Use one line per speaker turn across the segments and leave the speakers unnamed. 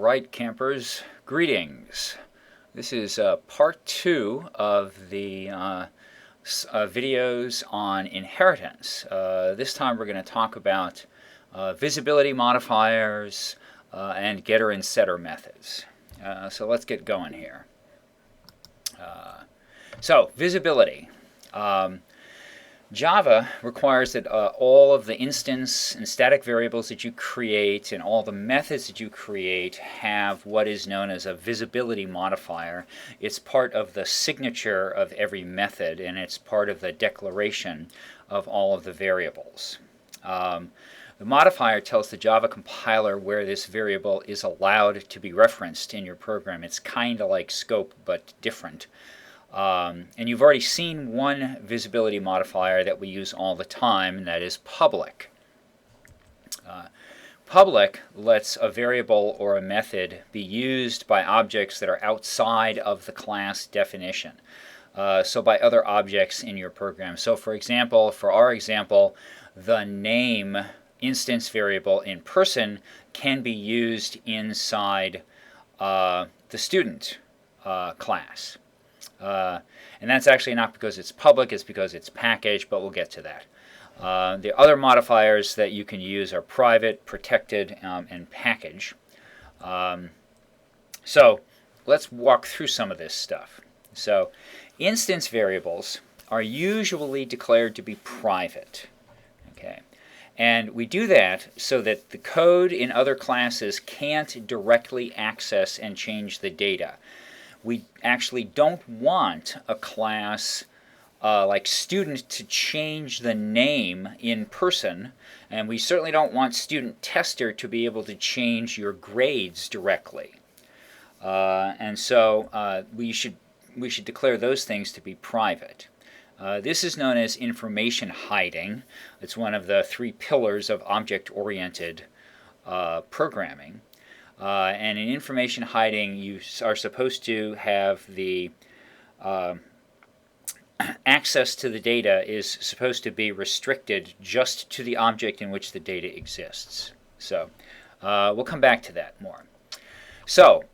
Alright, campers, greetings. This is part 2 of the videos on inheritance. This time we're going to talk about visibility modifiers and getter and setter methods. So let's get going here. So visibility. Java requires that all of the instance and static variables that you create and all the methods that you create have what is known as a visibility modifier. It's part of the signature of every method, and it's part of the declaration of all of the variables. The modifier tells the Java compiler where this variable is allowed to be referenced in your program. It's kind of like scope, but different. And you've already seen one visibility modifier that we use all the time, and that is public. Public lets a variable or a method be used by objects that are outside of the class definition. So by other objects in your program. So for example, for our example, the name instance variable in person can be used inside the student class. And that's actually not because it's public, it's because it's packaged, but we'll get to that. The other modifiers that you can use are private, protected, and package. So let's walk through some of this stuff. So instance variables are usually declared to be private. Okay. And we do that so that the code in other classes can't directly access and change the data. We actually don't want a class like student to change the name in person, and we certainly don't want student tester to be able to change your grades directly. And so we should declare those things to be private. This is known as information hiding. It's one of the 3 pillars of object-oriented programming. And in information hiding, you are supposed to have the access to the data is supposed to be restricted just to the object in which the data exists. So we'll come back to that more. So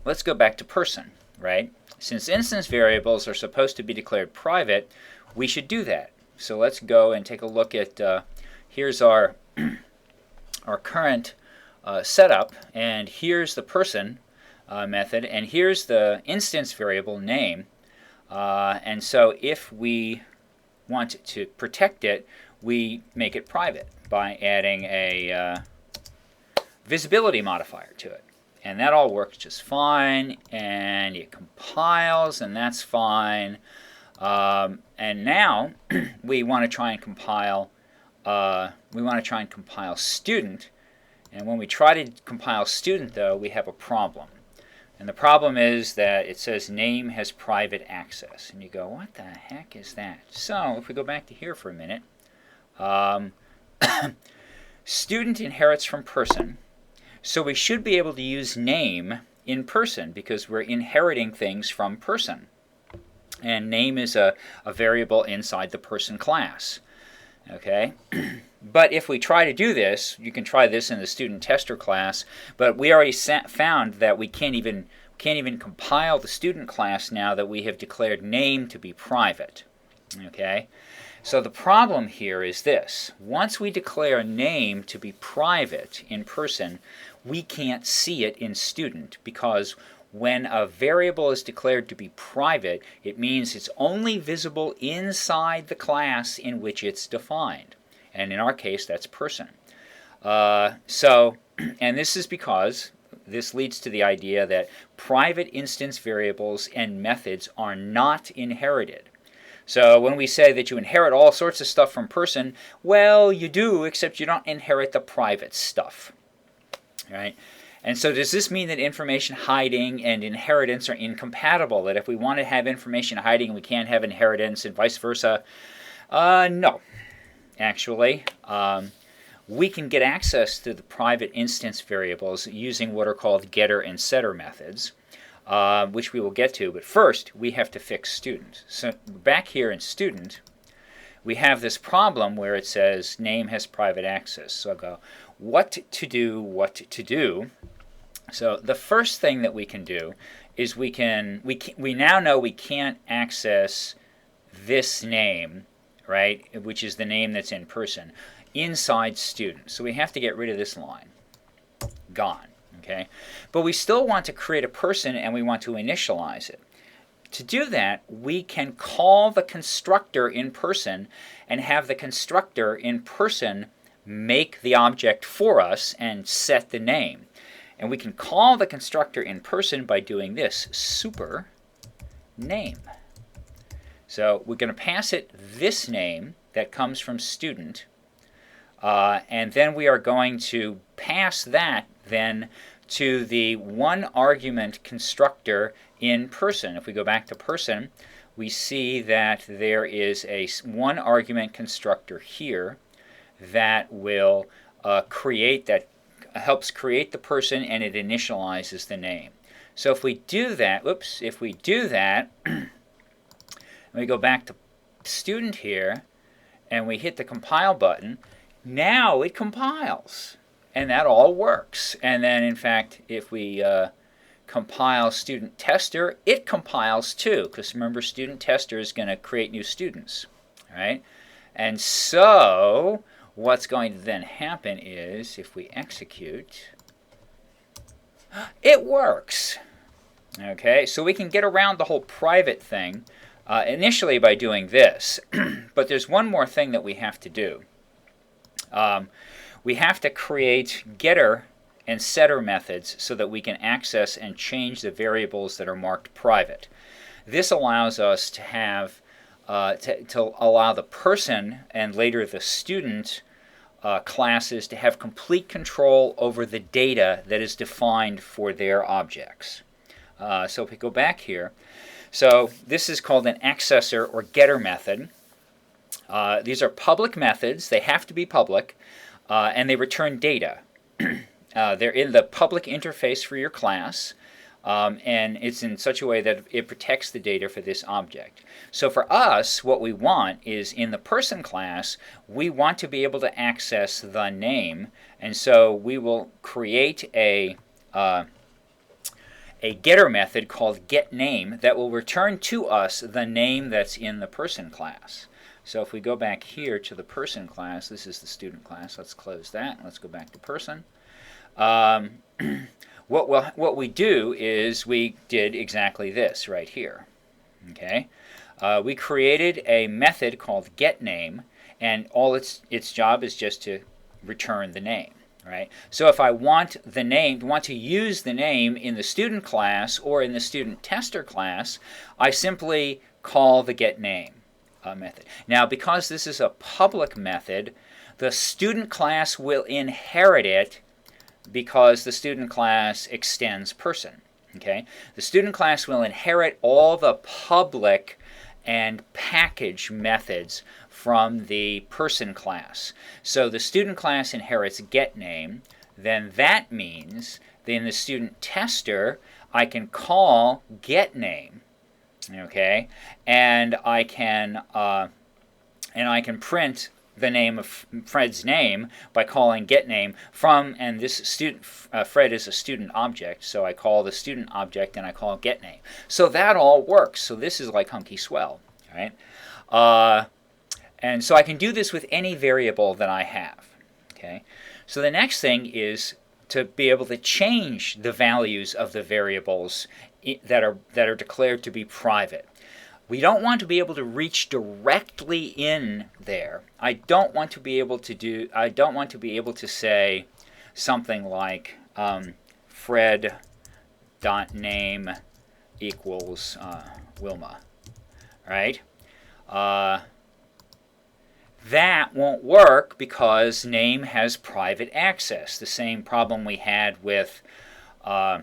let's go back to person, right? Since instance variables are supposed to be declared private, we should do that. So let's go and take a look at, here's our current setup, and here's the person method, and here's the instance variable name. And so if we want to protect it, we make it private by adding a visibility modifier to it. And that all works just fine, and it compiles, and that's fine. And now we want to try and compile. Student. And when we try to compile student, though, we have a problem. And the problem is that it says name has private access. And you go, what the heck is that? So if we go back to here for a minute, student inherits from person. So we should be able to use name in person because we're inheriting things from person. And name is a variable inside the person class. Okay? But if we try to do this, you can try this in the student tester class, but we already found that we can't even compile the student class now that we have declared name to be private. Okay? So the problem here is this. Once we declare name to be private in person, we can't see it in student because when a variable is declared to be private, it means it's only visible inside the class in which it's defined. And in our case, that's person. And this is because this leads to the idea that private instance variables and methods are not inherited. So when we say that you inherit all sorts of stuff from person, well, you do, except you don't inherit the private stuff. Right? And so does this mean that information hiding and inheritance are incompatible? That if we want to have information hiding, we can't have inheritance and vice versa? No. Actually, we can get access to the private instance variables using what are called getter and setter methods, which we will get to. But first, we have to fix student. So back here in student, we have this problem where it says name has private access. So I'll go, what to do, So the first thing that we can do is we now know we can't access this name, right, which is the name that's in person, inside student. So we have to get rid of this line. Gone. Okay? But we still want to create a person and we want to initialize it. To do that, we can call the constructor in person and have the constructor in person make the object for us and set the name. And we can call the constructor in person by doing this, super name. So we're going to pass it this name that comes from student, and then we are going to pass that then to the one argument constructor in person. If we go back to person, we see that there is a one argument constructor here that will helps create the person, and it initializes the name. So if we do that, and we go back to student here, and we hit the compile button, now it compiles. And that all works. And then, in fact, if we compile student tester, it compiles too, because remember, student tester is going to create new students. All right? And so what's going to then happen is, if we execute, it works. Okay, so we can get around the whole private thing initially by doing this. But there's one more thing that we have to do. We have to create getter and setter methods so that we can access and change the variables that are marked private. This allows us to have to allow the person and later the student classes to have complete control over the data that is defined for their objects. So if we go back here, so this is called an accessor or getter method. These are public methods. They have to be public, and they return data. They're in the public interface for your class, and it's in such a way that it protects the data for this object. So for us, what we want is in the person class, we want to be able to access the name, and so we will create a getter method called getName that will return to us the name that's in the person class. So if we go back here to the person class, this is the student class. Let's close that. Let's go back to person. What we do is we did exactly this right here. Okay, we created a method called getName, and all its job is just to return the name. Right. So if I want to use the name in the student class or in the student tester class, I simply call the getName method. Now, because this is a public method, the student class will inherit it because the student class extends person. Okay? The student class will inherit all the public and package methods from the person class. So the student class inherits getName, then that means that in the student tester I can call getName, okay, and I can print the name of Fred's name by calling getName from, and this student Fred is a student object, so I call the student object and I call getName. So that all works. So this is like hunky swell, right? And so I can do this with any variable that I have. Okay. So the next thing is to be able to change the values of the variables that are declared to be private. We don't want to be able to reach directly in there. I don't want to be able to say something like Fred.name equals Wilma, right? That won't work because name has private access. The same problem we had with the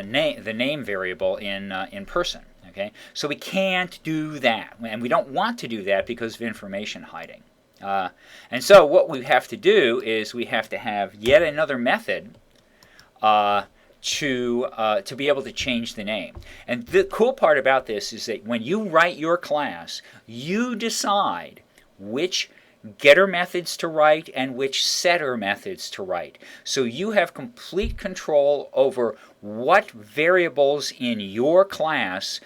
name variable in person. Okay, so we can't do that, and we don't want to do that because of information hiding. And so what we have to do is we have to have yet another method to be able to change the name. And the cool part about this is that when you write your class, you decide which getter methods to write and which setter methods to write. So you have complete control over what variables in your class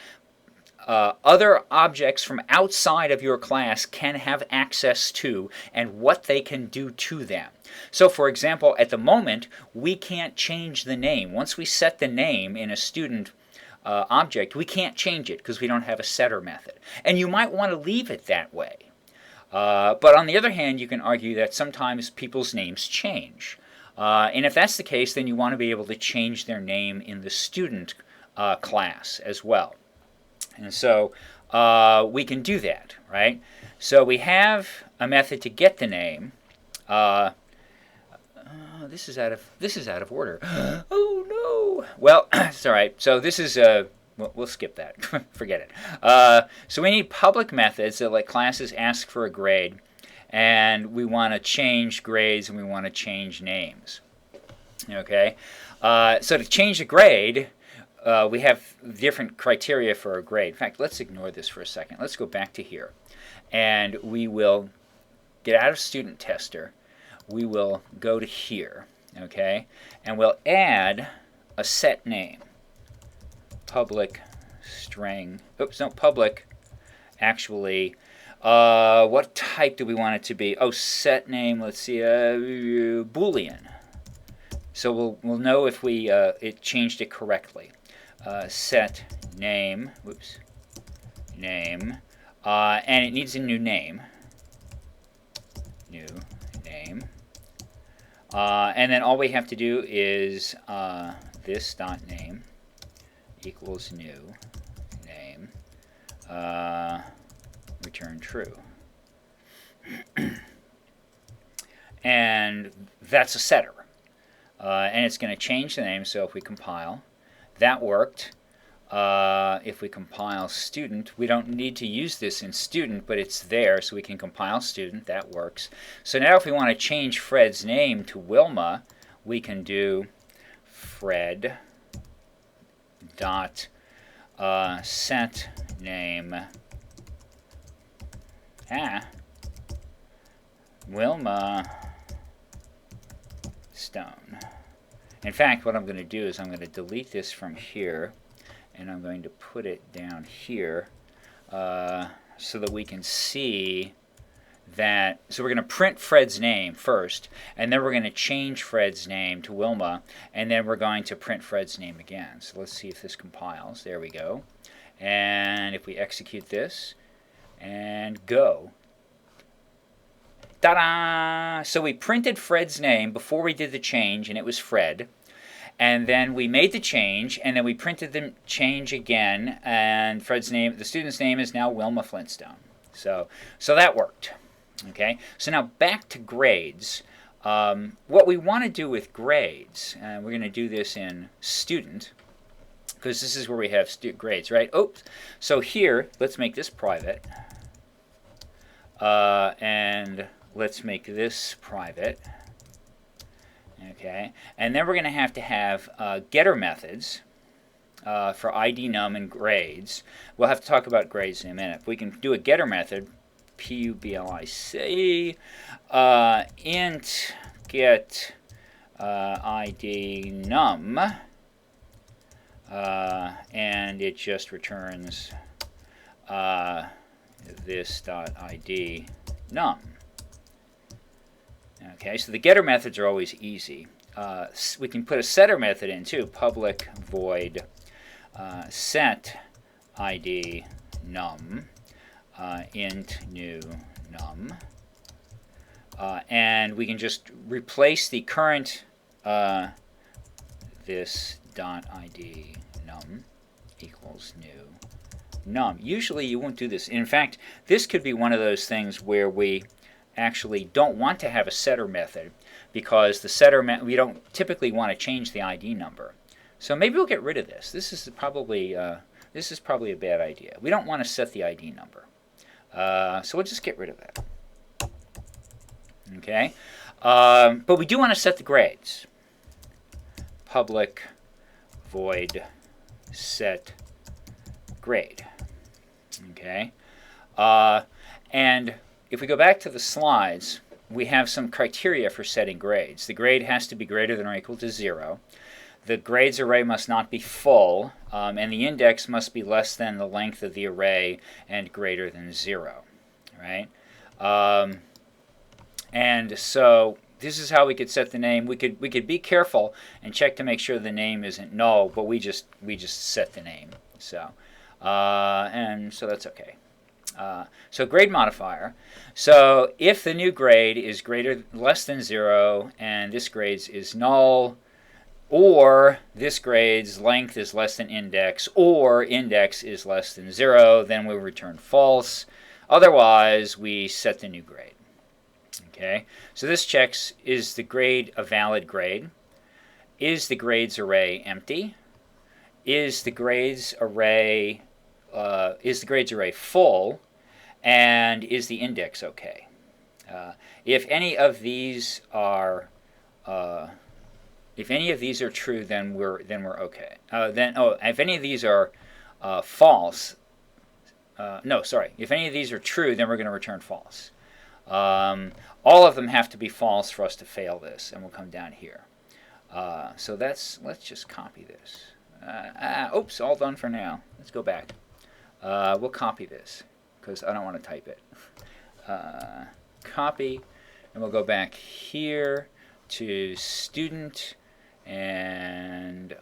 other objects from outside of your class can have access to and what they can do to them. So for example, at the moment, we can't change the name. Once we set the name in a student object, we can't change it because we don't have a setter method. And you might want to leave it that way. But on the other hand, you can argue that sometimes people's names change. And if that's the case, then you want to be able to change their name in the student class as well. And so we can do that, right? So we have a method to get the name. This is out of order. Oh no! Well, it's all right. So this is we'll skip that. Forget it. So we need public methods that let classes ask for a grade, and we want to change grades and we want to change names. Okay. So to change a grade, we have different criteria for a grade. In fact, let's ignore this for a second. Let's go back to here. And we will get out of Student Tester. We will go to here, okay? And we'll add a set name. Public string. Oops, no, public. Actually, what type do we want it to be? Oh, set name, let's see, Boolean. So we'll know if we it changed it correctly. Set name, whoops, name, and it needs a new name. New name. And then all we have to do is this dot name equals new name, return true. And that's a setter. And it's going to change the name, so if we compile, that worked. If we compile student, we don't need to use this in student, but it's there, so we can compile student. That works. So now if we want to change Fred's name to Wilma, we can do Fred dot set name Wilma Stone. In fact, what I'm going to do is I'm going to delete this from here, and I'm going to put it down here so that we can see that. So we're going to print Fred's name first, and then we're going to change Fred's name to Wilma, and then we're going to print Fred's name again. So let's see if this compiles. There we go. And if we execute this and go, ta-da! So we printed Fred's name before we did the change, and it was Fred. And then we made the change, and then we printed the change again, and Fred's name, the student's name is now Wilma Flintstone. So that worked. Okay. So now back to grades. What we want to do with grades, and we're going to do this in student, because this is where we have grades, right? Oops. So here, let's make this private, and let's make this private. Okay, and then we're going to have getter methods for ID num and grades. We'll have to talk about grades in a minute. We can do a getter method, public, int get ID num, and it just returns this dot ID num. Okay, so the getter methods are always easy. We can put a setter method in too, public void set ID num int new num, and we can just replace the current this dot ID num equals new num. Usually you won't do this. In fact, this could be one of those things where we actually don't want to have a setter method, because the setter we don't typically want to change the ID number. So maybe we'll get rid of this. This is probably a bad idea. We don't want to set the ID number. So we'll just get rid of that. Okay, but we do want to set the grades. Public void set grade. Okay, and if we go back to the slides, we have some criteria for setting grades. The grade has to be greater than or equal to 0. The grades array must not be full, and the index must be less than the length of the array and greater than 0. Right? And so this is how we could set the name. We could be careful and check to make sure the name isn't null, but we just set the name. So and so that's okay. So grade modifier. So if the new grade is less than 0 and this grade's is null, or this grade's length is less than index, or index is less than 0, then we'll return false. Otherwise, we set the new grade. Okay, so this checks, is the grade a valid grade? Is the grades array empty? Is the grades array full? And is the index okay? If any of these are true, then we're okay. If any of these are false, if any of these are true, then we're going to return false. All of them have to be false for us to fail this, and we'll come down here. So let's just copy this. Oops, all done for now. Let's go back. We'll copy this because I don't want to type it. Copy, and we'll go back here to student and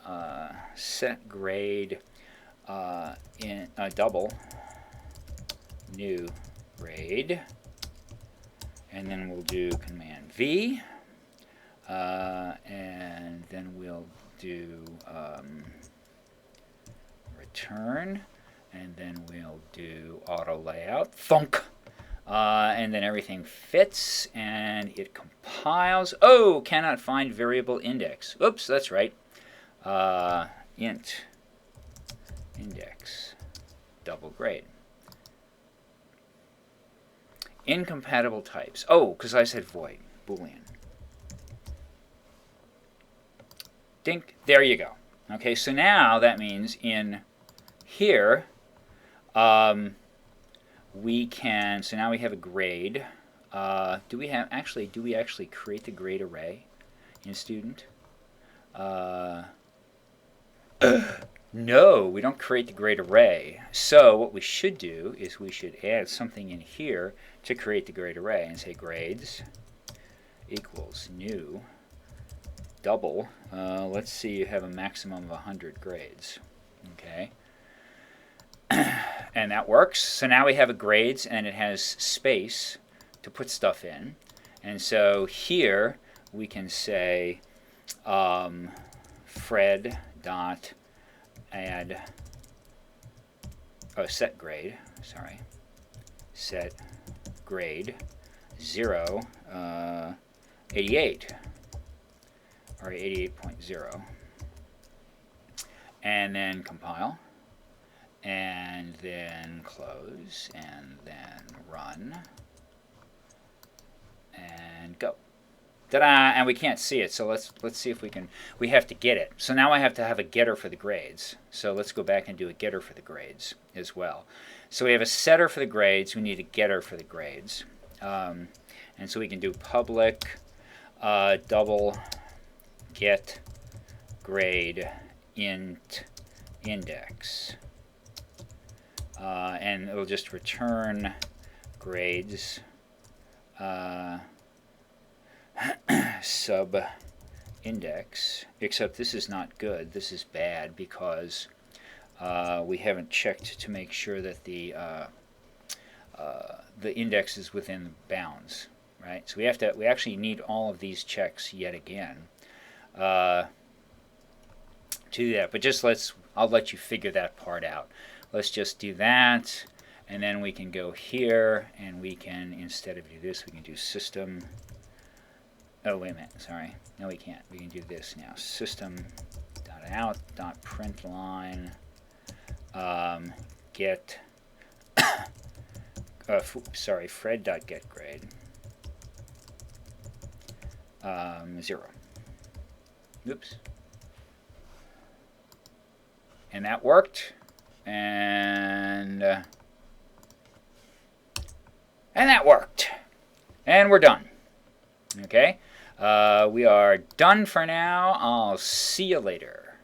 set grade in double new grade, and then we'll do command V, and then we'll do return, and then we'll do auto layout, thunk, and then everything fits and it compiles. Oh, cannot find variable index. Oops, that's right. Int index double grade. Incompatible types. Oh, because I said void, Boolean. Dink, there you go. Okay, so now that means in here, we can, so now we have a grade. Do we actually create the grade array in student? No, we don't create the grade array. So what we should do is we should add something in here to create the grade array and say grades equals new double. Let's see, you have a maximum of 100 grades. Okay. And that works. So now we have a grades and it has space to put stuff in. And so here we can say Fred dot add set grade, sorry, set grade 0 88 or 88.0, and then compile, and then close, and then run, and go. Ta-da! And we can't see it, so let's see if we can. We have to get it. So now I have to have a getter for the grades. So let's go back and do a getter for the grades as well. So we have a setter for the grades. We need a getter for the grades. And so we can do public double get grade int index. And it'll just return grades sub index, except this is not good. This is bad because we haven't checked to make sure that the index is within bounds, right? So we actually need all of these checks yet again to do that. But I'll let you figure that part out. Let's just do that, and then we can go here, and we can, instead of do this, we can do system. Oh, wait a minute, sorry. No, we can't. We can do this now. System.out.println get Fred.getGrade 0. Oops. And that worked. And And that worked. And we're done. Okay? We are done for now. I'll see you later.